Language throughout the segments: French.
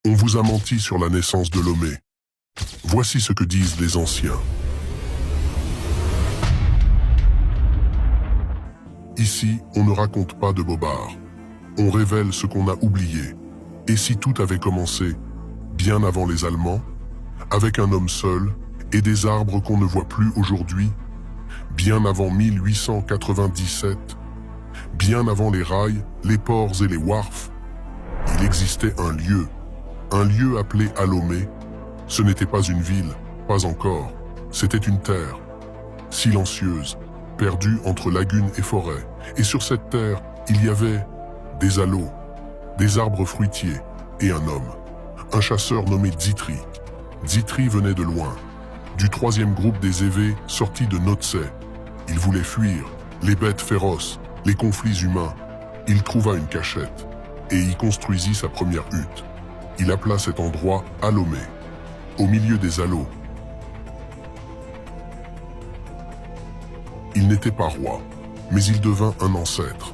On vous a menti sur la naissance de Lomé. Voici ce que disent les anciens. Ici, on ne raconte pas de bobards. On révèle ce qu'on a oublié. Et si tout avait commencé, bien avant les Allemands, avec un homme seul et des arbres qu'on ne voit plus aujourd'hui, bien avant 1897, bien avant les rails, les ports et les wharfs, il existait un lieu appelé Alomé. Ce n'était pas une ville, pas encore, c'était une terre, silencieuse, perdue entre lagunes et forêts. Et sur cette terre, il y avait des aloes, des arbres fruitiers et un homme, un chasseur nommé Dzitri. Dzitri venait de loin, du 3e groupe des Évés sortis de Notse. Il voulait fuir les bêtes féroces, les conflits humains. Il trouva une cachette et y construisit sa première hutte. Il appela cet endroit Alomé, au milieu des aloes. Il n'était pas roi, mais il devint un ancêtre.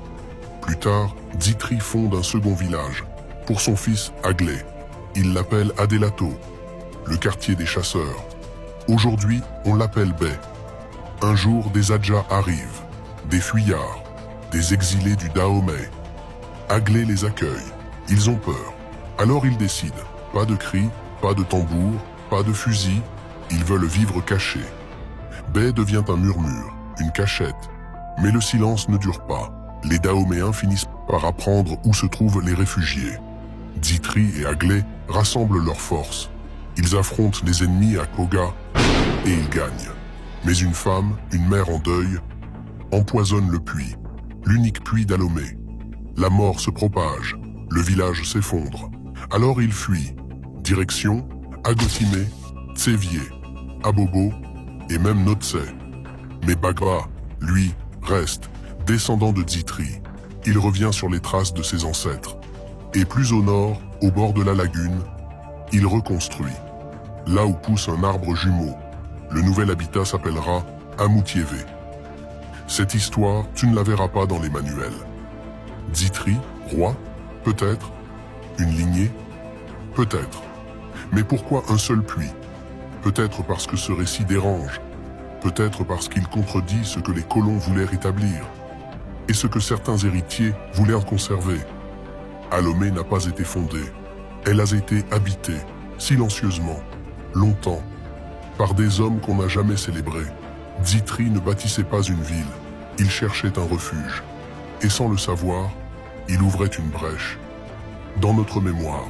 Plus tard, Dzitri fonde un second village, pour son fils Aglé. Il l'appelle Adelato, le quartier des chasseurs. Aujourd'hui, on l'appelle Bay. Un jour, des Adjas arrivent, des fuyards, des exilés du Dahomey. Aglé les accueille. Ils ont peur. Alors ils décident. Pas de cris, pas de tambour, pas de fusil. Ils veulent vivre cachés. Bay devient un murmure, une cachette. Mais le silence ne dure pas. Les Dahoméens finissent par apprendre où se trouvent les réfugiés. Dzitri et Aglé rassemblent leurs forces. Ils affrontent les ennemis à Koga et ils gagnent. Mais une femme, une mère en deuil, empoisonne le puits, l'unique puits d'Alomé. La mort se propage, le village s'effondre. Alors ils fuient, direction Agotimé, Tsévié, Abobo et même Notse. Mais Bagba, lui, reste, descendant de Dzitri. Il revient sur les traces de ses ancêtres. Et plus au nord, au bord de la lagune, il reconstruit. Là où pousse un arbre jumeau, le nouvel habitat s'appellera Amoutiévé. Cette histoire, tu ne la verras pas dans les manuels. Dzitri, roi, peut-être. Une lignée, peut-être. Mais pourquoi un seul puits? Peut-être parce que ce récit dérange. Peut-être parce qu'il contredit ce que les colons voulaient rétablir et ce que certains héritiers voulaient conserver. Alomé n'a pas été fondée. Elle a été habitée, silencieusement, longtemps, par des hommes qu'on n'a jamais célébrés. Dzitri ne bâtissait pas une ville, il cherchait un refuge. Et sans le savoir, il ouvrait une brèche dans notre mémoire.